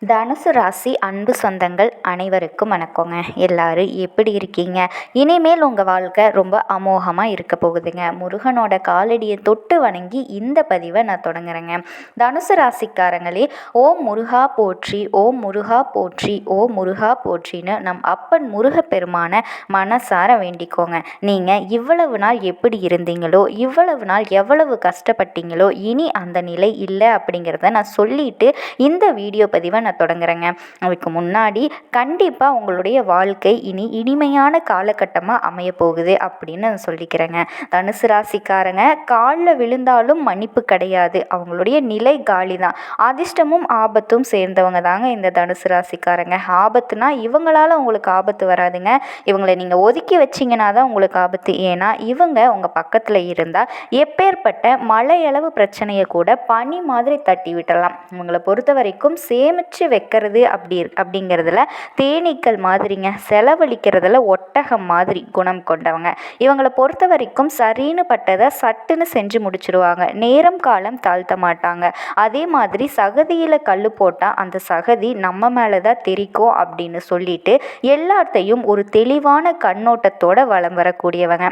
தனுசு ராசி அன்பு சொந்தங்கள் அனைவருக்கும் வணக்கங்க. எல்லாரும் எப்படி இருக்கீங்க? இனிமேல் உங்கள் வாழ்க்கை ரொம்ப அமோகமாக இருக்க போகுதுங்க. முருகனோட காலடியை தொட்டு வணங்கி இந்த பதிவை நான் தொடங்குறேங்க. தனுசு ராசிக்காரங்களே, ஓம் முருகா போற்றி, ஓம் முருகா போற்றி, ஓம் முருகா போற்றின்னு நம் அப்பன் முருகப்பெருமான மனசார வேண்டிக்கோங்க. நீங்கள் இவ்வளவு நாள் எப்படி இருந்தீங்களோ, இவ்வளவு நாள் எவ்வளவு கஷ்டப்பட்டீங்களோ, இனி அந்த நிலை இல்லை அப்படிங்கிறத நான் சொல்லிட்டு இந்த வீடியோ பதிவை நான் தொடங்குறேங்க. அதுக்கு முன்னாடி கண்டிப்பாக உங்களுடைய வாழ்க்கை இனி இனிமையான காலகட்டமாக அமைய போகுது அப்படின்னு நான் சொல்லிக்கிறேங்க. தனுசு ராசிக்காரங்க காலில் விழுந்தாலும் மன்னிப்பு கிடையாது. அவங்களுடைய நிலை காலி தான். அதிர்ஷ்டமும் ஆபத்தும் சேர்ந்தவங்க தாங்க இந்த தனுசு ராசிக்காரங்க. ஆபத்துனா இவங்களால உங்களுக்கு ஆபத்து வராதுங்க. இவங்களை நீங்கள் ஒதுக்கி வச்சிங்கன்னா தான் உங்களுக்கு ஆபத்து. ஏன்னா இவங்க உங்கள் பக்கத்தில் இருந்தால் எப்பேற்பட்ட மலையளவு பிரச்சனையை கூட பனி மாதிரி தட்டி விட்டலாம். இவங்களை பொறுத்த வரைக்கும் சேமித்து வைக்கிறது அப்படிங்கிறதுல தேனீக்கள் மாதிரிங்க. செலவழிக்கிறதுல ஒட்டகம் மாதிரி குணம் கொண்டவங்க. இவங்களை பொறுத்த வரைக்கும் சரின்னு பட்டதை சட்டுன்னு செஞ்சு முடிச்சிடுவாங்க. நேரம் காலம் தாழ்த்த மாட்டாங்க. அதே மாதிரி சகதியில் கல் போட்டால் அந்த சகதி நம்ம மேலே தான் தெரிக்கும் அப்படின்னு சொல்லிட்டு எல்லாத்தையும் ஒரு தெளிவான கண்ணோட்டத்தோட வலம் வரக்கூடியவங்க.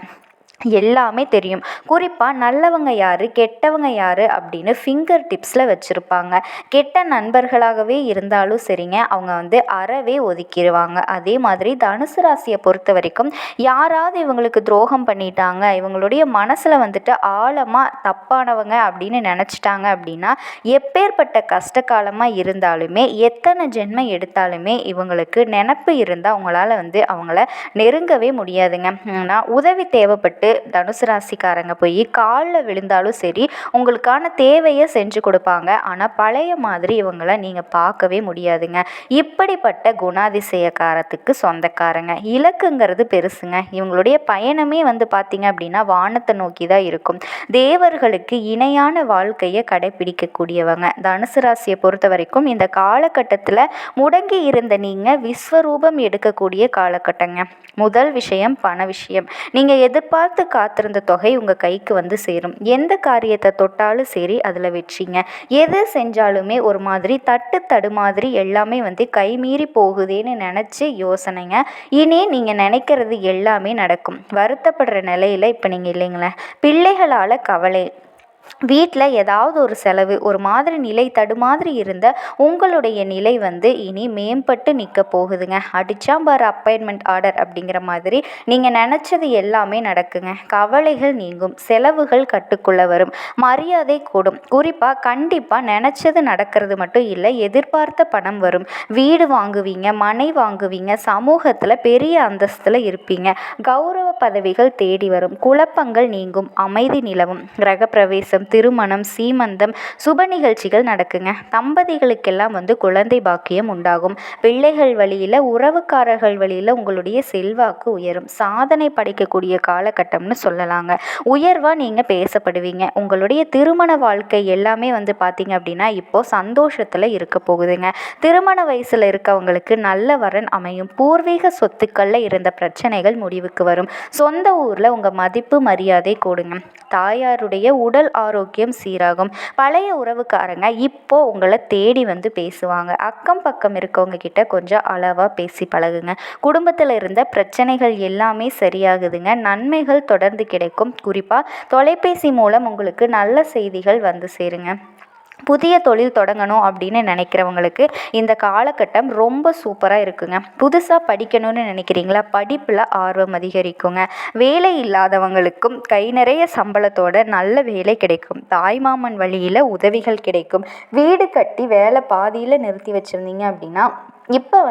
எல்லாமே தெரியும். குறிப்பாக நல்லவங்க யார் கெட்டவங்க யார் அப்படின்னு ஃபிங்கர் டிப்ஸில் வச்சுருப்பாங்க. கெட்ட நண்பர்களாகவே இருந்தாலும் சரிங்க, அவங்க அறவே ஒதுக்கிடுவாங்க. அதே மாதிரி தனுசு ராசியை பொறுத்த வரைக்கும் யாராவது இவங்களுக்கு துரோகம் பண்ணிட்டாங்க, இவங்களுடைய மனசில் ஆழமாக தப்பானவங்க அப்படின்னு நினச்சிட்டாங்க அப்படின்னா எப்பேற்பட்ட கஷ்ட காலமாக இருந்தாலுமே எத்தனை ஜென்மம் எடுத்தாலுமே இவங்களுக்கு நினப்பு இருந்தால் அவங்களால அவங்கள நெருங்கவே முடியாதுங்க. ஆனால் உதவி தேவைப்பட்டு தனுசு ராசிக்காரங்க போய் காலில் விழுந்தாலும் சரி உங்களுக்கான தேவையை செஞ்சு கொடுப்பாங்க. ஆனால் பழைய மாதிரி இவங்களை நீங்கள் பார்க்கவே முடியாதுங்க. இப்படிப்பட்ட குணாதிசயக்காரத்துக்கு சொந்தக்காரங்க. இலக்குங்கிறது பெருசுங்க. இவங்களுடைய பயணமே பார்த்தீங்க அப்படின்னா வானத்தை நோக்கி தான் இருக்கும். தேவர்களுக்கு இணையான வாழ்க்கையை கடைபிடிக்கக்கூடியவங்க. தனுசு ராசியை பொறுத்த வரைக்கும் இந்த காலகட்டத்தில் முடங்கி இருந்த நீங்கள் விஸ்வரூபம் எடுக்கக்கூடிய காலகட்டங்க. முதல் விஷயம் பண விஷயம். நீங்கள் எதிர்பார்த்து காத்திருந்த தொகை உங்கள் கைக்கு சேரும். எந்த காரியத்தை தொட்டாலும் சரி அதில் வெற்றிங்க. எது செஞ்சாலுமே ஒரு மாதிரி தட்டு மாதிரி எல்லாமே கைமீறி போகுதேன்னு நினச்சி யோசனைங்க. இனி நீங்கள் நினைக்கிறது எல்லாமே நடக்கும். வருத்தப்படுற நிலையில் இப்போ நீங்கள் இல்லைங்களே. பிள்ளைகளால் கவலை, வீட்டில் ஏதாவது ஒரு செலவு, ஒரு மாதிரி நிலை தடுமாதிரி இருந்த உங்களுடைய நிலை இனி மேம்பட்டு நிற்க போகுதுங்க. அடிச்சாம்பார் அப்பாயின்மெண்ட் ஆர்டர் அப்படிங்கிற மாதிரி நீங்கள் நினச்சது எல்லாமே நடக்குங்க. கவலைகள் நீங்கும், செலவுகள் கட்டுக்குள்ளே வரும், மரியாதை கூடும். குறிப்பாக கண்டிப்பாக நினச்சது நடக்கிறது மட்டும் இல்லை, எதிர்பார்த்த பணம் வரும். வீடு வாங்குவீங்க, மனை வாங்குவீங்க, சமூகத்தில் பெரிய அந்தஸ்தில் இருப்பீங்க. கௌரவ பதவிகள் தேடி வரும், குழப்பங்கள் நீங்கும், அமைதி நிலவும். கிரகப்பிரவேசம், திருமணம், சீமந்தம், சுப நிகழ்ச்சிகள் நடக்குங்க. தம்பதிகளுக்கெல்லாம் குழந்தை பாக்கியம் உண்டாகும். பிள்ளைகள் வழியில், உறவுக்காரர்கள் வழியில் உங்களுடைய செல்வாக்கு உயரும். சாதனை படைக்கக்கூடிய காலகட்டம்னு சொல்லலாங்க. உயர்வாக நீங்கள் பேசப்படுவீங்க. உங்களுடைய திருமண வாழ்க்கை எல்லாமே பார்த்தீங்க அப்படின்னா இப்போது சந்தோஷத்தில் இருக்க போகுதுங்க. திருமண வயசில் இருக்கவங்களுக்கு நல்ல வரன் அமையும். பூர்வீக சொத்துக்களில் இருந்த பிரச்சனைகள் முடிவுக்கு வரும். சொந்த ஊரில் உங்கள் மதிப்பு மரியாதை கூடுங்க. தாயாருடைய உடல் ஆரோக்கியம் சீராகும். பழைய உறவுக்காரங்க இப்போ உங்களை தேடி பேசுவாங்க. அக்கம் பக்கம் இருக்கவங்க கிட்ட கொஞ்சம் அளவாக பேசி பழகுங்க. குடும்பத்தில் இருந்த பிரச்சனைகள் எல்லாமே சரியாகுதுங்க. நன்மைகள் தொடர்ந்து கிடைக்கும். குறிப்பாக தொலைபேசி மூலம் உங்களுக்கு நல்ல செய்திகள் சேருங்க. புதிய தொழில் தொடங்கணும் அப்படின்னு நினைக்கிறவங்களுக்கு இந்த காலகட்டம் ரொம்ப சூப்பராக இருக்குங்க. புதுசாக படிக்கணும்னு நினைக்கிறீங்களா? படிப்பில் ஆர்வம் அதிகரிக்குங்க. வேலை இல்லாதவங்களுக்கும் கை நிறைய சம்பளத்தோட நல்ல வேலை கிடைக்கும். தாய்மாமன் வழியில் உதவிகள் கிடைக்கும். வீடு கட்டி வேலை பாதியில் நிறுத்தி வச்சுருந்தீங்க அப்படின்னா இப்போ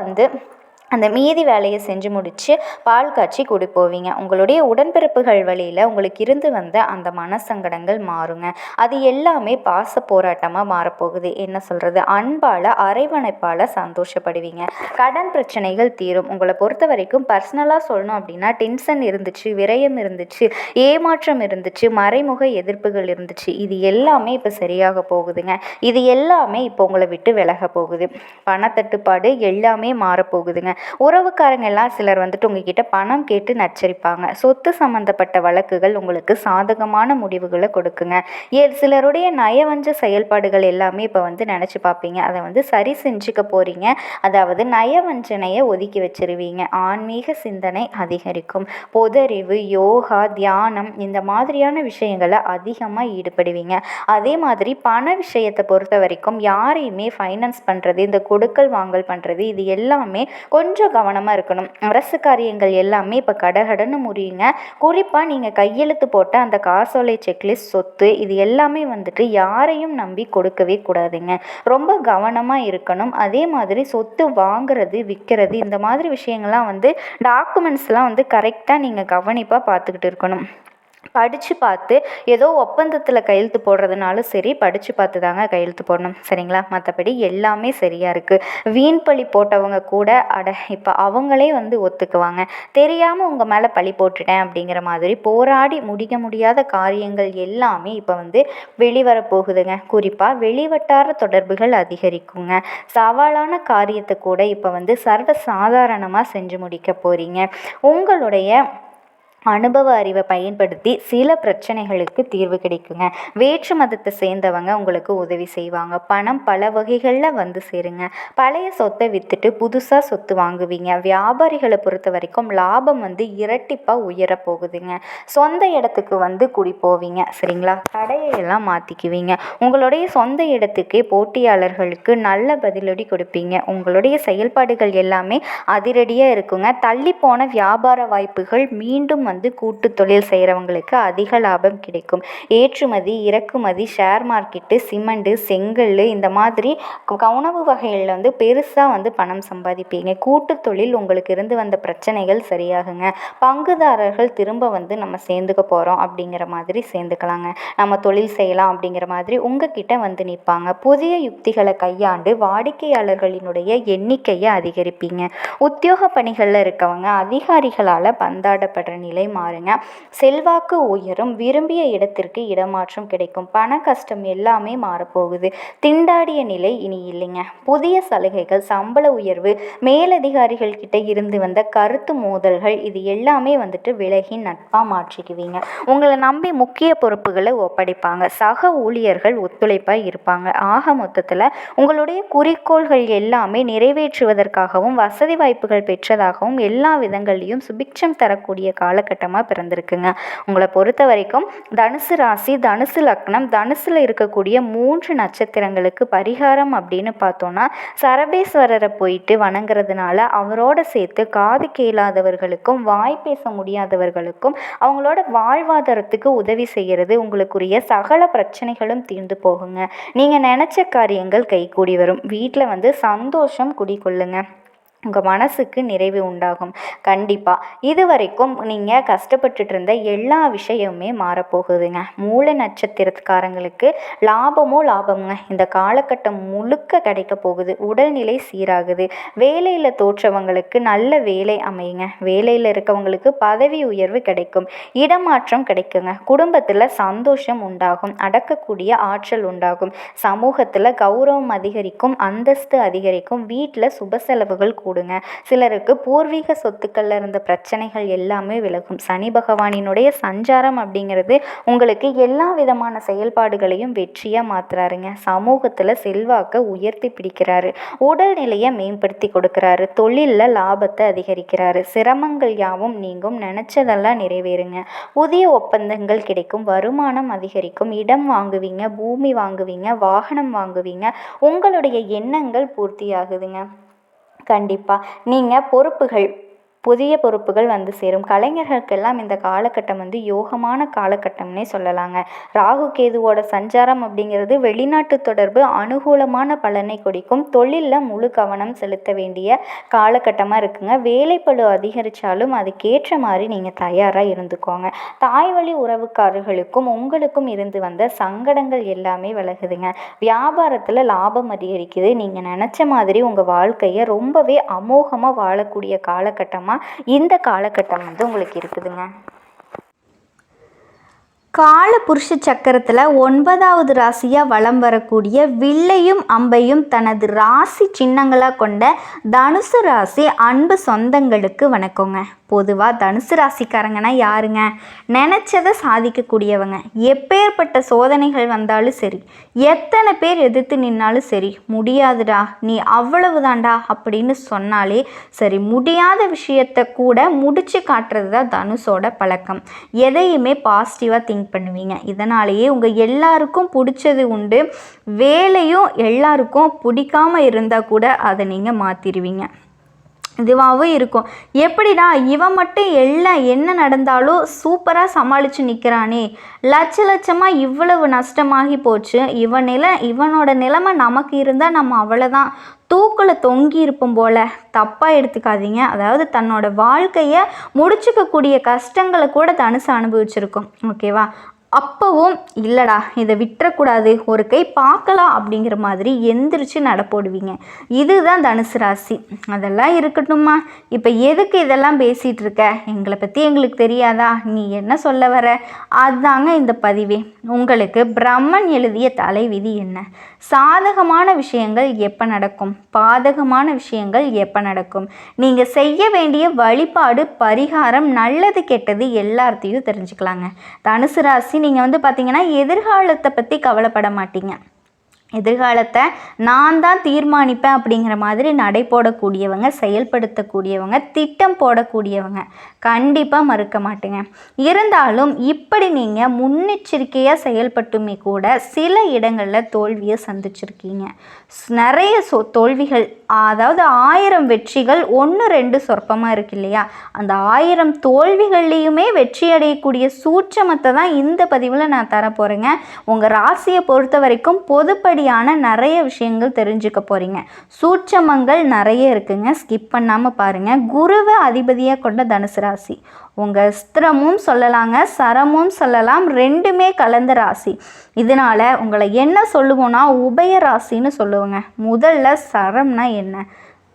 அந்த மீதி வேலையை செஞ்சு முடித்து பால் காய்ச்சி குடி போவீங்க. உங்களுடைய உடன்பிறப்புகள் வழியில் உங்களுக்கு இருந்து வந்த அந்த மனசங்கடங்கள் மாறுங்க. அது எல்லாமே பாச போராட்டமாக மாறப்போகுது. என்ன சொல்கிறது, அன்பால் அரவணைப்பால் சந்தோஷப்படுவீங்க. கடன் பிரச்சனைகள் தீரும். உங்களை பொறுத்த வரைக்கும் பர்சனலாக சொல்லணும் அப்படின்னா டென்ஷன் இருந்துச்சு, விரயம் இருந்துச்சு, ஏமாற்றம் இருந்துச்சு, மறைமுக எதிர்ப்புகள் இருந்துச்சு. இது எல்லாமே இப்போ சரியாக போகுதுங்க. இது எல்லாமே இப்போ உங்களை விட்டு விலக போகுது. பணத்தட்டுப்பாடு எல்லாமே மாறப்போகுதுங்க. உறவுக்காரங்க எல்லாம் சிலர் வந்துட்டு உங்ககிட்ட பணம் கேட்டு நச்சரிப்பாங்க. சொத்து சம்மந்தப்பட்ட வழக்குகள் உங்களுக்கு சாதகமான முடிவுகளை கொடுக்குங்க. சிலருடைய நயவஞ்ச செயல்பாடுகள் எல்லாமே இப்போ வந்து நினச்சி பார்ப்பீங்க. அதை வந்து சரி செஞ்சுக்க போகிறீங்க. அதாவது நயவஞ்சனையை ஒதுக்கி வச்சிருவீங்க. ஆன்மீக சிந்தனை அதிகரிக்கும். பொதறிவு, யோகா, தியானம் இந்த மாதிரியான விஷயங்களை அதிகமாக ஈடுபடுவீங்க. அதே மாதிரி பண விஷயத்தை பொறுத்த வரைக்கும் யாரையுமே ஃபைனான்ஸ் பண்ணுறது, இந்த கொடுக்கல் வாங்கல் பண்ணுறது, இது எல்லாமே கொஞ்சம் கவனமாக இருக்கணும். அரசு காரியங்கள் எல்லாமே இப்போ கடகடன்னு முடியுங்க. குறிப்பாக நீங்கள் கையெழுத்து போட்ட அந்த காசோலை செக்லிஸ்ட், சொத்து, இது எல்லாமே வந்துட்டு யாரையும் நம்பி கொடுக்கவே கூடாதுங்க. ரொம்ப கவனமாக இருக்கணும். அதே மாதிரி சொத்து வாங்குறது, விற்கிறது, இந்த மாதிரி விஷயங்கள்லாம் வந்து டாக்குமெண்ட்ஸ்லாம் வந்து கரெக்டாக நீங்கள் கவனிப்பாக பார்த்துக்கிட்டு இருக்கணும். படித்து பார்த்து ஏதோ ஒப்பந்தத்தில் கையெழுத்து போடுறதுனாலும் சரி, படித்து பார்த்து தாங்க கையெழுத்து போடணும், சரிங்களா? மற்றபடி எல்லாமே சரியாக இருக்குது. வீண் பழி போட்டவங்க கூட இப்போ அவங்களே வந்து ஒத்துக்குவாங்க. தெரியாமல் உங்கள் மேலே பழி போட்டுட்டேன் அப்படிங்கிற மாதிரி போராடி முடிக்க முடியாத காரியங்கள் எல்லாமே இப்போ வந்து வெளிவரப்போகுதுங்க. குறிப்பாக வெளிவட்டார தொடர்புகள் அதிகரிக்குங்க. சவாலான காரியத்தை கூட இப்போ வந்து சர்வ சாதாரணமாக செஞ்சு முடிக்க போகிறீங்க. உங்களுடைய அனுபவ அறிவை பயன்படுத்தி சில பிரச்சனைகளுக்கு தீர்வு கிடைக்குங்க. வேற்று மதத்தை சேர்ந்தவங்க உங்களுக்கு உதவி செய்வாங்க. பணம் பல வகைகளில் வந்து சேருங்க. பழைய சொத்தை விற்றுட்டு புதுசாக சொத்து வாங்குவீங்க. வியாபாரிகளை பொறுத்த வரைக்கும் லாபம் வந்து இரட்டிப்பாக உயரப்போகுதுங்க. சொந்த இடத்துக்கு வந்து குடி போவீங்க, சரிங்களா? கடையெல்லாம் மாற்றிக்குவீங்க. உங்களுடைய சொந்த இடத்துக்கே போட்டியாளர்களுக்கு நல்ல பதிலடி கொடுப்பீங்க. உங்களுடைய செயல்பாடுகள் எல்லாமே அதிரடியாக இருக்குங்க. தள்ளி போன வியாபார வாய்ப்புகள் மீண்டும் வந்து கூட்டு தொழில் செய்கிறவங்களுக்கு அதிக லாபம் கிடைக்கும். ஏற்றுமதி, இறக்குமதி, ஷேர் மார்க்கெட்டு, சிமெண்ட்டு, செங்கல், இந்த மாதிரி உணவு வகைகளில் வந்து பெருசாக வந்து பணம் சம்பாதிப்பீங்க. கூட்டு தொழில் உங்களுக்கு இருந்து வந்த பிரச்சனைகள் சரியாகுங்க. பங்குதாரர்கள் திரும்ப வந்து நம்ம சேர்ந்துக்க போகிறோம் அப்படிங்கிற மாதிரி சேர்ந்துக்கலாங்க. நம்ம தொழில் செய்யலாம் அப்படிங்கிற மாதிரி உங்ககிட்ட வந்து நிற்பாங்க. புதிய யுக்திகளை கையாண்டு வாடிக்கையாளர்களினுடைய எண்ணிக்கையை அதிகரிப்பீங்க. உத்தியோக பணிகளில் இருக்கவங்க அதிகாரிகளால் பந்தாடப்படுற நிலை மாறுங்க. செல்வாக்கு உயரும். விரும்பிய இடத்திற்கு இடமாற்றம் கிடைக்கும். பண கஷ்டம் எல்லாமே மாறப்போகுது. திண்டாடிய நிலை இனி இல்லைங்க. புதிய சலுகைகள், சம்பள உயர்வு, மேலதிகாரிகள் கிட்ட இருந்து வந்த கருத்து மோதல்கள், இது எல்லாமே வந்துட்டு விலகி நட்பாக மாற்றிக்குவீங்க. உங்களை நம்பி முக்கிய பொறுப்புகளை ஒப்படைப்பாங்க. சக ஊழியர்கள் ஒத்துழைப்பாக இருப்பாங்க. ஆக மொத்தத்தில் உங்களுடைய குறிக்கோள்கள் எல்லாமே நிறைவேற்றுவதற்காகவும் வசதி வாய்ப்புகள் பெற்றதாகவும் எல்லா விதங்களையும் சுபிட்சம் தரக்கூடிய காலகட்டமாக பிறந்திருக்குங்க. உங்களை பொறுத்த வரைக்கும் தனுசு ராசி, தனுசு லக்னம், தனுசுல இருக்கக்கூடிய 3 நட்சத்திரங்களுக்கு பரிகாரம் அப்படின்னு பார்த்தோன்னா சரபேஸ்வரரை போயிட்டு வணங்குறதுனால அவரோட சேர்த்து காது கேளாதவர்களுக்கும் வாய் பேச முடியாதவர்களுக்கும் அவங்களோட வாழ்வாதாரத்துக்கு உதவி செய்கிறது உங்களுக்குரிய சகல பிரச்சனைகளும் தீர்ந்து போகுங்க. நீங்கள் நினச்ச காரியங்கள் கைகூடி வரும். வீட்டில் வந்து சந்தோஷம் குடிக்கொள்ளுங்க. உங்கள் மனசுக்கு நிறைவு உண்டாகும். கண்டிப்பாக இதுவரைக்கும் நீங்கள் கஷ்டப்பட்டுட்டு இருந்த எல்லா விஷயமுமே மாறப்போகுதுங்க. மூல நட்சத்திரக்காரங்களுக்கு லாபமோ லாபம்ங்க. இந்த காலகட்டம் முழுக்க கிடைக்க போகுது. உடல்நிலை சீராகுது. வேலையில் தோற்றவங்களுக்கு நல்ல வேலை அமையுங்க. வேலையில் இருக்கவங்களுக்கு பதவி உயர்வு கிடைக்கும். இடமாற்றம் கிடைக்குங்க. குடும்பத்தில் சந்தோஷம் உண்டாகும். அடக்கக்கூடிய ஆற்றல் உண்டாகும். சமூகத்தில் கௌரவம் அதிகரிக்கும். அந்தஸ்து அதிகரிக்கும். வீட்டில் சுப செலவுகள் கூடுங்க. சிலருக்கு பூர்வீக சொத்துக்கள்ல இருந்த பிரச்சனைகள் எல்லாமே விலகும். சனி பகவானினுடைய சஞ்சாரம் அப்படிங்கிறது உங்களுக்கு எல்லா விதமான செயல்பாடுகளையும் வெற்றியாக மாத்துறாருங்க. சமூகத்தில் செல்வாக்க உயர்த்தி பிடிக்கிறாரு. உடல்நிலையை மேம்படுத்தி கொடுக்குறாரு. தொழிலில் லாபத்தை அதிகரிக்கிறாரு. சிரமங்கள் யாவும் நீங்கும். நினைச்சதெல்லாம் நிறைவேறுங்க. புதிய ஒப்பந்தங்கள் கிடைக்கும். வருமானம் அதிகரிக்கும். இடம் வாங்குவீங்க, பூமி வாங்குவீங்க, வாகனம் வாங்குவீங்க. உங்களுடைய எண்ணங்கள் பூர்த்தியாகுதுங்க. கண்டிப்பாக நீங்கள் புதிய பொறுப்புகள் வந்து சேரும். கலைஞர்களுக்கெல்லாம் இந்த காலகட்டம் வந்து யோகமான காலகட்டம்னே சொல்லலாங்க. ராகு கேதுவோட சஞ்சாரம் அப்படிங்கிறது வெளிநாட்டு தொடர்பு அனுகூலமான பலனை கொடுக்கும். தொழிலில் முழு கவனம் செலுத்த வேண்டிய காலகட்டமாக இருக்குங்க. வேலைப்பளு அதிகரித்தாலும் அதுக்கேற்ற மாதிரி நீங்கள் தயாராக இருந்துக்கோங்க. தாய் வழி உறவுக்காரர்களுக்கும் உங்களுக்கும் இருந்து வந்த சங்கடங்கள் எல்லாமே விலகுதுங்க. வியாபாரத்தில் லாபம் அதிகரிக்குது. நீங்கள் நினச்ச மாதிரி உங்கள் வாழ்க்கையை ரொம்பவே அமோகமாக வாழக்கூடிய காலகட்டமாக இந்த காலகட்டம் வந்து உங்களுக்கு இருக்குதுங்க. காலபுருஷ சக்கரத்தில் 9வது ராசியாக வலம் வரக்கூடிய வில்லையும் அம்பையும் தனது ராசி சின்னங்களாக கொண்ட தனுசு ராசி அன்பு சொந்தங்களுக்கு வணக்கங்க. பொதுவாக தனுசு ராசிக்காரங்கன்னா யாருங்க? நினச்சதை சாதிக்கக்கூடியவங்க. எப்பேற்பட்ட சோதனைகள் வந்தாலும் சரி, எத்தனை பேர் எதிர்த்து நின்னாலும் சரி, முடியாதுடா நீ அவ்வளவுதான்டா அப்படின்னு சொன்னாலே சரி, முடியாத விஷயத்தை கூட முடிச்சு காட்டுறது தான் தனுஷோட பழக்கம். எதையுமே பாசிட்டிவாக திங்க் பண்ணுவீங்க. இதனாலேயே உங்கள் எல்லாருக்கும் பிடிச்சது உண்டு. வேலையும் எல்லாருக்கும் பிடிக்காம இருந்தால் கூட அதை நீங்கள் மாற்றிடுவீங்க. இதுவாகவும் இருக்கும். எப்படிடா இவன் மட்டும் எல்லாம் என்ன நடந்தாலும் சூப்பராக சமாளித்து நிற்கிறானே, லட்சமாக இவ்வளவு நஷ்டமாகி போச்சு, இவனோட நிலைமை நமக்கு இருந்தால் நம்ம அவ்வளோதான் தூக்கில் தொங்கி இருப்போம் போல். தப்பாக எடுத்துக்காதீங்க. அதாவது தன்னோட வாழ்க்கையை முடிச்சுக்கக்கூடிய கஷ்டங்களை கூட தனுசு அனுபவிச்சிருக்கோம். ஓகேவா? அப்போவும் இல்லைடா இதை விட்டுறக்கூடாது, ஒரு கை பார்க்கலாம் அப்படிங்கிற மாதிரி எந்திரிச்சு நடப்போடுவீங்க. இதுதான் தனுசு ராசி. அதெல்லாம் இருக்கட்டும்மா, இப்போ எதுக்கு இதெல்லாம் பேசிகிட்டு இருக்க? எங்களை பற்றி எங்களுக்கு தெரியாதா? நீ என்ன சொல்ல வர? அதுதாங்க இந்த பதிவே. உங்களுக்கு பிரம்மன் எழுதிய தலைவிதி என்ன? சாதகமான விஷயங்கள் எப்போ நடக்கும், பாதகமான விஷயங்கள் எப்போ நடக்கும், நீங்கள் செய்ய வேண்டிய வழிபாடு, பரிகாரம், நல்லது கெட்டது எல்லாத்தையும் தெரிஞ்சுக்கலாங்க. தனுசு ராசி நீங்கள் பார்த்தீங்கன்னா எதிர்காலத்தை பற்றி கவலைப்பட மாட்டீங்க. எதிர்காலத்தை நான் தான் தீர்மானிப்பேன் அப்படிங்கிற மாதிரி நடை போடக்கூடியவங்க, செயல்படுத்தக்கூடியவங்க, திட்டம் போடக்கூடியவங்க. கண்டிப்பாக மறுக்க மாட்டேங்க. இருந்தாலும் இப்படி நீங்கள் முன்னெச்சரிக்கையாக செயல்பட்டுமே கூட சில இடங்களில் தோல்வியை சந்திச்சிருக்கீங்க. நிறைய தோல்விகள், அதாவது 1000 வெற்றிகள் 1-2 சொற்பமாக இருக்கு இல்லையா? அந்த 1000 தோல்விகள்லேயுமே வெற்றி அடையக்கூடிய சூட்சமத்தை தான் இந்த பதிவில் நான் தரப்போகிறேங்க. உங்கள் ராசியை பொறுத்த வரைக்கும் பொதுப்படி நிறைய விஷயங்கள் தெரிஞ்சுக்க போறீங்க. சூட்சமங்கள் நிறைய இருக்குங்க. ஸ்கிப் பண்ணாம பாருங்க. குருவை அதிபதியாக கொண்ட தனுசு ராசி. உங்க ஸ்திரமும் சொல்லலாங்க, சரமும் சொல்லலாம், ரெண்டுமே கலந்த ராசி. இதனால உங்களை என்ன சொல்லுவோம்னா உபய ராசின்னு சொல்லுவோங்க. முதல்ல சரம்னா என்ன,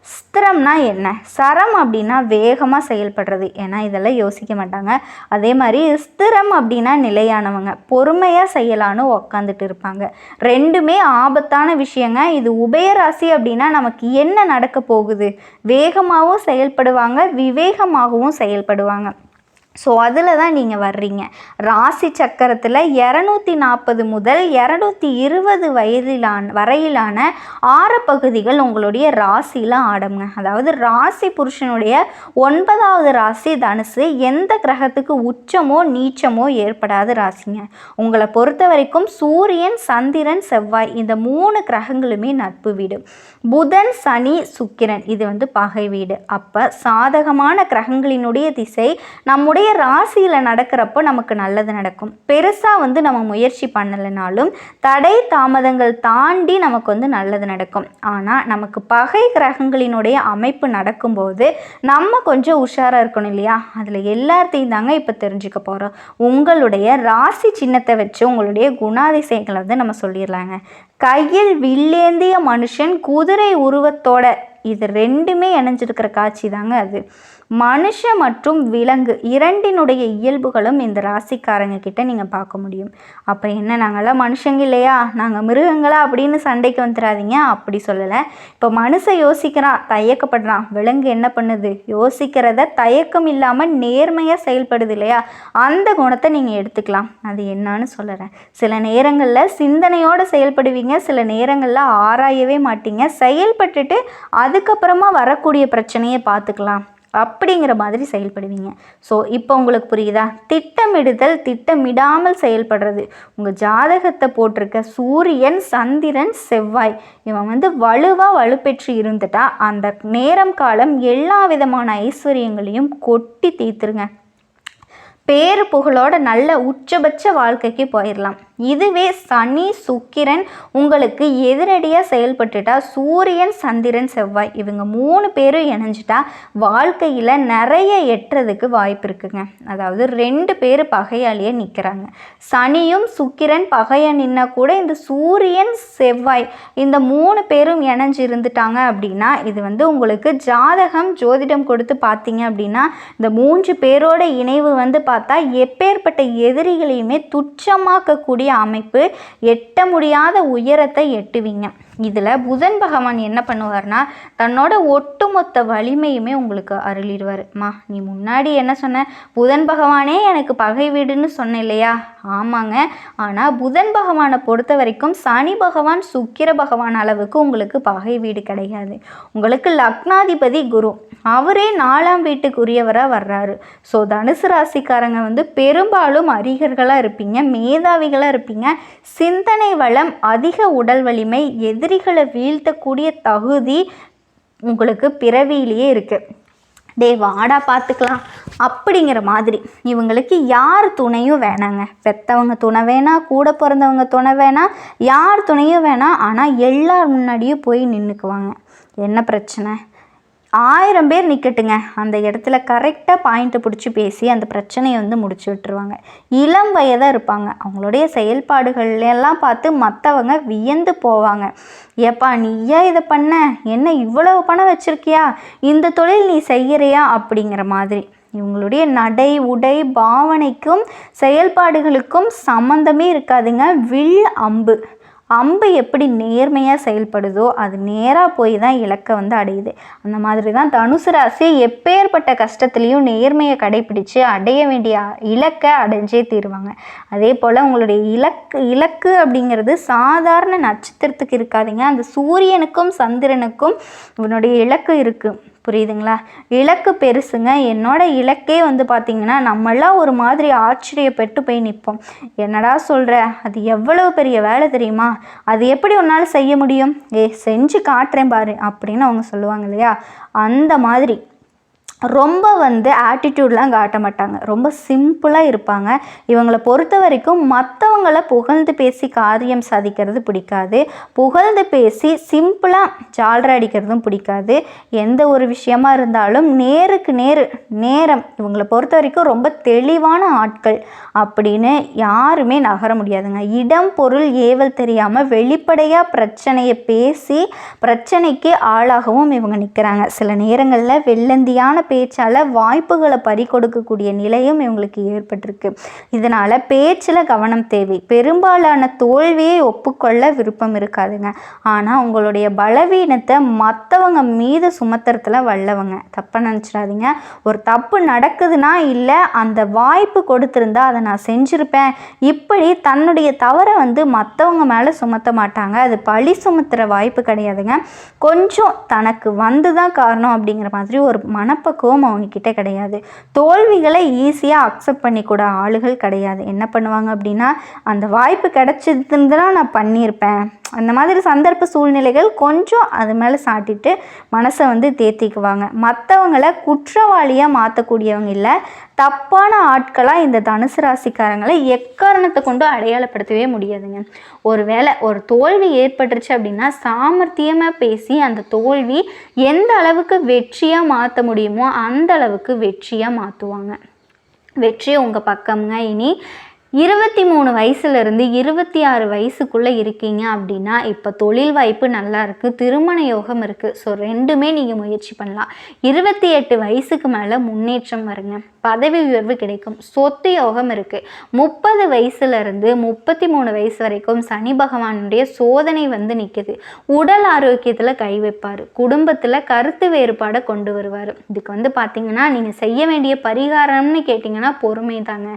ஸ்திரம்னா என்ன? சரம் அப்படின்னா வேகமாக செயல்படுறது. ஏன்னா இதெல்லாம் யோசிக்க மாட்டாங்க. அதே மாதிரி ஸ்திரம் அப்படின்னா நிலையானவங்க, பொறுமையாக செய்யலான்னு உக்காந்துட்டு இருப்பாங்க. ரெண்டுமே ஆபத்தான விஷயங்க. இது உபயராசி அப்படின்னா நமக்கு என்ன நடக்க போகுது? வேகமாகவும் செயல்படுவாங்க, விவேகமாகவும் செயல்படுவாங்க. ஸோ அதில் தான் நீங்கள் வர்றீங்க. ராசி சக்கரத்தில் 240 முதல் 220 வரையிலான 6 பகுதிகள் உங்களுடைய ராசியில் ஆடுங்க. அதாவது ராசி புருஷனுடைய 9வது ராசி தனுசு. எந்த கிரகத்துக்கு உச்சமோ நீச்சமோ ஏற்படாத ராசிங்க. உங்களை பொறுத்த வரைக்கும் சூரியன், சந்திரன், செவ்வாய் இந்த 3 கிரகங்களுமே நட்பு வீடு. புதன், சனி, சுக்கிரன் இது பகை வீடு. அப்போ சாதகமான கிரகங்களினுடைய திசை நம்முடைய ராசியில் நடக்கிறப்போ நமக்கு நல்லது நடக்கும். பெருசாக நம்ம முயற்சி பண்ணலைனாலும் தடை தாமதங்கள் தாண்டி நமக்கு நல்லது நடக்கும். ஆனால் நமக்கு பகை கிரகங்களினுடைய அமைப்பு நடக்கும்போது நம்ம கொஞ்சம் உஷாராக இருக்கணும் இல்லையா? அதில் எல்லாத்தையும் தாங்க இப்போ தெரிஞ்சுக்க போகிறோம். உங்களுடைய ராசி சின்னத்தை வச்சு உங்களுடைய குணாதிசயங்களை நம்ம சொல்லிடலாங்க. கையில் வில்லேந்திய மனுஷன், குதிரை உருவத்தோட, இது ரெண்டுமே இணைஞ்சிருக்கிற காட்சி தாங்க அது. மனுஷன் மற்றும் விலங்கு இரண்டினுடைய இயல்புகளும் இந்த ராசிக்காரங்க கிட்ட நீங்கள் பார்க்க முடியும். அப்போ என்ன, நாங்கள்லாம் மனுஷங்க இல்லையா, நாங்கள் மிருகங்களா அப்படின்னு சண்டைக்கு வந்துடாதீங்க. அப்படி சொல்லலை. இப்போ மனுஷன் யோசிக்கிறான், தயக்கப்படுறான். விலங்கு என்ன பண்ணுது? யோசிக்கிறத தயக்கம் இல்லாமல் நேர்மையாக செயல்படுது இல்லையா? அந்த குணத்தை நீங்கள் எடுத்துக்கலாம். அது என்னன்னு சொல்லுறேன். சில நேரங்களில் சிந்தனையோடு செயல்படுவீங்க, சில நேரங்களில் ஆராயவே மாட்டீங்க. செயல்பட்டுட்டு அதுக்கப்புறமா வரக்கூடிய பிரச்சனையை பார்த்துக்கலாம் அப்படிங்கிற மாதிரி செயல்படுவீங்க. ஸோ இப்போ உங்களுக்கு புரியுதா? திட்டமிடுதல், திட்டமிடாமல் செயல்படுறது. உங்கள் ஜாதகத்தை போட்டிருக்க சூரியன், சந்திரன், செவ்வாய் இவன் வலுப்பெற்று இருந்துட்டா அந்த நேரம் காலம் எல்லா விதமான ஐஸ்வர்யங்களையும் கொட்டி தீர்த்துருங்க. பேரு புகழோட நல்ல உச்சபட்ச வாழ்க்கைக்கு போயிடலாம். இதுவே சனி சுக்கிரன் உங்களுக்கு எதிரடியாக செயல்பட்டுட்டா, சூரியன் சந்திரன் செவ்வாய் இவங்க 3 பேரும் இணைஞ்சிட்டா வாழ்க்கையில் நிறைய எட்டுறதுக்கு வாய்ப்பு இருக்குங்க. அதாவது 2 பேர் பகையாளியே நிற்கிறாங்க. சனியும் சுக்கிரன் பகையை நின்னா கூட இந்த சூரியன் செவ்வாய் இந்த 3 பேரும் இணைஞ்சு இருந்துட்டாங்க அப்படின்னா, இது உங்களுக்கு ஜாதகம் ஜோதிடம் கொடுத்து பார்த்தீங்க அப்படின்னா, இந்த 3 பேரோட இணைவு பார்த்தா எப்பேற்பட்ட எதிரிகளையுமே துச்சமாக்கக்கூடிய அமைப்பு, எட்ட முடியாத உயரத்தை எட்டுவீங்க. இதில் புதன் பகவான் என்ன பண்ணுவார்னா, தன்னோட ஒட்டுமொத்த வலிமையுமே உங்களுக்கு அருளிடுவார். நீ முன்னாடி என்ன சொன்ன, புதன் பகவானே எனக்கு பகை வீடுன்னு சொன்ன இல்லையா? ஆமாங்க. ஆனால் புதன் பகவானை பொறுத்த வரைக்கும் சனி பகவான் சுக்கிர பகவான் அளவுக்கு உங்களுக்கு பகை வீடு கிடையாது. உங்களுக்கு லக்னாதிபதி குரு, அவரே 4ஆம் வீட்டுக்குரியவராக வர்றாரு. ஸோ தனுசு ராசிக்காரங்க பெரும்பாலும் அறிஞர்களாக இருப்பீங்க, மேதாவிகளாக இருப்பீங்க. சிந்தனை வளம், அதிக உடல் வலிமை, எதிரிகளை வீழ்த்தக்கூடிய தகுதி உங்களுக்கு பிறவியிலேயே இருக்குது. வாடா பார்த்துக்கலாம் அப்படிங்கிற மாதிரி இவங்களுக்கு யார் துணையும் வேணாங்க. பெற்றவங்க துணை வேணாம், கூட பிறந்தவங்க துணை வேணாம், யார் துணையும் வேணாம். ஆனால் எல்லார் முன்னாடியும் போய் நின்றுக்குவாங்க. என்ன பிரச்சனை? 1000 பேர் நிற்கட்டுங்க, அந்த இடத்துல கரெக்டாக பாயிண்ட்டை பிடிச்சி பேசி அந்த பிரச்சனையை முடிச்சு விட்டுருவாங்க. இளம் வயதாக இருப்பாங்க. அவங்களுடைய செயல்பாடுகள் எல்லாம் பார்த்து மற்றவங்க வியந்து போவாங்க. ஏப்பா நீயா இதை பண்ண, என்ன இவ்வளவு பணம் வச்சுருக்கியா, இந்த தொழில் நீ செய்கிறியா அப்படிங்கிற மாதிரி. இவங்களுடைய நடை உடை பாவனைக்கும் செயல்பாடுகளுக்கும் சம்மந்தமே இருக்காதுங்க. வில் அம்பு எப்படி நேர்மையாக செயல்படுதோ அது நேராக போய் தான் இலக்கை அடையுது. அந்த மாதிரி தான் தனுசு ராசி எப்பேற்பட்ட கஷ்டத்துலேயும் நேர்மையை கடைப்பிடித்து அடைய வேண்டிய இலக்கை அடைஞ்சே தீருவாங்க. அதே போல் உங்களுடைய இலக்கு அப்படிங்கிறது சாதாரண நட்சத்திரத்துக்கு இருக்காதுங்க. அந்த சூரியனுக்கும் சந்திரனுக்கும் இவனுடைய இலக்கு இருக்குது. புரியுதுங்களா? இலக்கு பெருசுங்க. என்னோட இலக்கே பார்த்திங்கன்னா நம்மளாம் ஒரு மாதிரி ஆச்சரியப்பட்டு போய் நிற்போம். என்னடா சொல்கிற, அது எவ்வளவு பெரிய வேலை தெரியுமா, அது எப்படி உன்னால் செய்ய முடியும், செஞ்சு காட்டுறேன் பாரு அப்படின்னு அவங்க சொல்லுவாங்க இல்லையா? அந்த மாதிரி ரொம்ப ஆட்டிடியூட்லாம் காட்ட மாட்டாங்க. ரொம்ப சிம்பிளாக இருப்பாங்க. இவங்களை பொறுத்த வரைக்கும் மற்றவங்களை புகழ்ந்து பேசி காரியம் சாதிக்கிறது பிடிக்காது. புகழ்ந்து பேசி சிம்பிளாக ஜால்ரா அடிக்கிறதும் பிடிக்காது. எந்த ஒரு விஷயமா இருந்தாலும் நேருக்கு நேரம் இவங்களை பொறுத்த வரைக்கும் ரொம்ப தெளிவான ஆட்கள் அப்படின்னு யாருமே நகர முடியாதுங்க. இடம் பொருள் ஏவல் தெரியாமல் வெளிப்படையாக பிரச்சனையை பேசி பிரச்சனைக்கு ஆளாகவும் இவங்க நிற்கிறாங்க. சில நேரங்களில் வெள்ளந்தியான பேச்சால் வாய்ப்புகளை பறிகொடுக்கக்கூடிய நிலையும் இவங்களுக்கு ஏற்பட்டிருக்கு. இதனால் பேச்சில் கவனம் தேவை. பெரும்பாலான தோல்வியை ஒப்புக்கொள்ள விருப்பம் இருக்காதுங்க. ஆனால் உங்களுடைய பலவீனத்தை மற்றவங்க மீது சுமத்துறதுல வல்லவங்க. தப்பாக நினச்சிடாதீங்க. ஒரு தப்பு நடக்குதுன்னா, இல்லை அந்த வாய்ப்பு கொடுத்துருந்தா அதை நான் செஞ்சுருப்பேன், இப்படி தன்னுடைய தவறை மற்றவங்க மேலே சுமத்த மாட்டாங்க. அது பழி சுமத்துற வாய்ப்பு கிடையாதுங்க. கொஞ்சம் தனக்கு தான் காரணம் அப்படிங்கிற மாதிரி ஒரு மனப்பக்குவம் அவங்கக்கிட்ட கிடையாது. தோல்விகளை ஈஸியாக அக்செப்ட் பண்ணிக்கூட ஆளுகள் கிடையாது. என்ன பண்ணுவாங்க அப்படின்னா, அந்த வாய்ப்பு கிடைச்சதுன்னா நான் பண்ணியிருப்பேன், அந்த மாதிரி சந்தர்ப்ப சூழ்நிலைகள் கொஞ்சம் அது மேலே சாட்டிட்டு மனசை தேத்திக்குவாங்க. மற்றவங்களை குற்றவாளியாக மாற்றக்கூடியவங்க இல்லை, தப்பான ஆட்களாக இந்த தனுசு ராசிக்காரங்களை எக்காரணத்தை கொண்டு அடையாளப்படுத்தவே முடியாதுங்க. ஒருவேளை ஒரு தோல்வி ஏற்பட்டுருச்சு அப்படின்னா சாமர்த்தியமாக பேசி அந்த தோல்வி எந்த அளவுக்கு வெற்றியாக மாற்ற முடியுமோ அந்த அளவுக்கு வெற்றியாக மாற்றுவாங்க. வெற்றி உங்கள் பக்கம்ங்க. இனி 23 வயசுலேருந்து 26 வயசுக்குள்ளே இருக்கீங்க அப்படின்னா இப்போ தொழில் வாய்ப்பு நல்லா இருக்குது, திருமண யோகம் இருக்குது. ஸோ ரெண்டுமே நீங்கள் முயற்சி பண்ணலாம். 28 வயசுக்கு மேலே முன்னேற்றம் வருங்க, பதவி உயர்வு கிடைக்கும், சொத்து யோகம் இருக்குது. 30 வயசுலேருந்து 33 வயசு வரைக்கும் சனி பகவானுடைய சோதனை நிற்கிது. உடல் ஆரோக்கியத்தில் கை வைப்பார், குடும்பத்தில் கருத்து வேறுபாடை கொண்டு வருவார். இதுக்கு பார்த்திங்கன்னா நீங்கள் செய்ய வேண்டிய பரிகாரம்னு கேட்டிங்கன்னா பொறுமை தாங்க.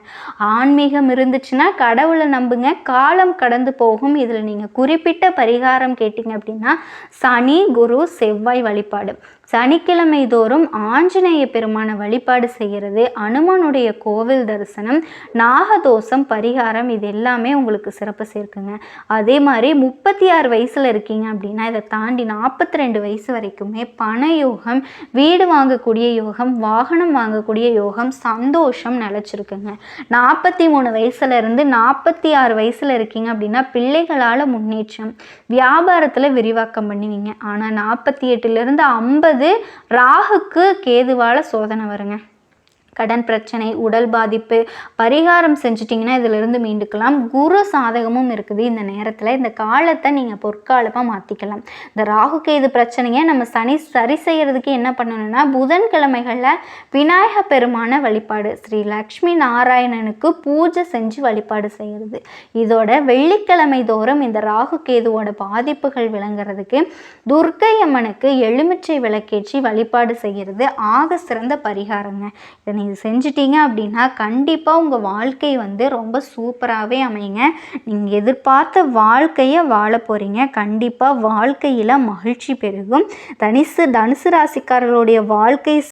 ஆன்மீகம் இருந்துச்சுன்னா கடவுளை நம்புங்க, காலம் கடந்து போகும். இதில் நீங்கள் குறிப்பிட்ட பரிகாரம் கேட்டிங்க அப்படின்னா சனி குரு செவ்வாய் வழிபாடு, சனிக்கிழமை தோறும் ஆஞ்சநேய பெருமான வழிபாடு செய்கிறது, அனுமனுடைய கோவில் தரிசனம், நாகதோஷம் பரிகாரம், இது எல்லாமே உங்களுக்கு சிறப்பு சேர்க்குங்க. அதே மாதிரி 36 வயசில் இருக்கீங்க அப்படின்னா இதை தாண்டி 42 வயசு வரைக்குமே பண யோகம், வீடு வாங்கக்கூடிய யோகம், வாகனம் வாங்கக்கூடிய யோகம், சந்தோஷம் நிலச்சிருக்குங்க. 43 வயசு வயசுலேருந்து 46 வயசில் இருக்கீங்க அப்படின்னா பிள்ளைகளால் முன்னேற்றம், வியாபாரத்தில் விரிவாக்கம் பண்ணுவீங்க. ஆனால் 48லேருந்து 50 ராகுக்கு கேதுவால் சோதனை வருங்க. கடன் பிரச்சனை, உடல் பாதிப்பு, பரிகாரம் செஞ்சிட்டிங்கன்னா இதிலிருந்து மீண்டுக்கலாம். குரு சாதகமும் இருக்குது இந்த நேரத்தில். இந்த காலத்தை நீங்கள் பொற்காலமாக மாற்றிக்கலாம். இந்த ராகு கேது பிரச்சனையை நம்ம சரி செய்கிறதுக்கு என்ன பண்ணணும்னா, புதன்கிழமைகளில் விநாயக பெருமான வழிபாடு, ஸ்ரீ லக்ஷ்மி நாராயணனுக்கு பூஜை செஞ்சு வழிபாடு செய்கிறது. இதோட வெள்ளிக்கிழமை தோறும் இந்த ராகு கேதுவோட பாதிப்புகள் விளங்குறதுக்கு துர்க்கை அம்மனுக்கு எலுமிச்சை விளக்கேற்றி வழிபாடு செய்கிறது ஆக சிறந்த பரிகாரங்க. இதை நீங்கள் செஞ்சிட்டீங்க அப்படின்னா கண்டிப்பாக உங்கள் வாழ்க்கை ரொம்ப சூப்பராகவே அமையுங்க. நீங்கள் எதிர்பார்த்த வாழ்க்கையை வாழ போகிறீங்க. கண்டிப்பாக வாழ்க்கையில் மகிழ்ச்சி பெருகும். தனுசு ராசிக்காரர்களுடைய வாழ்க்கை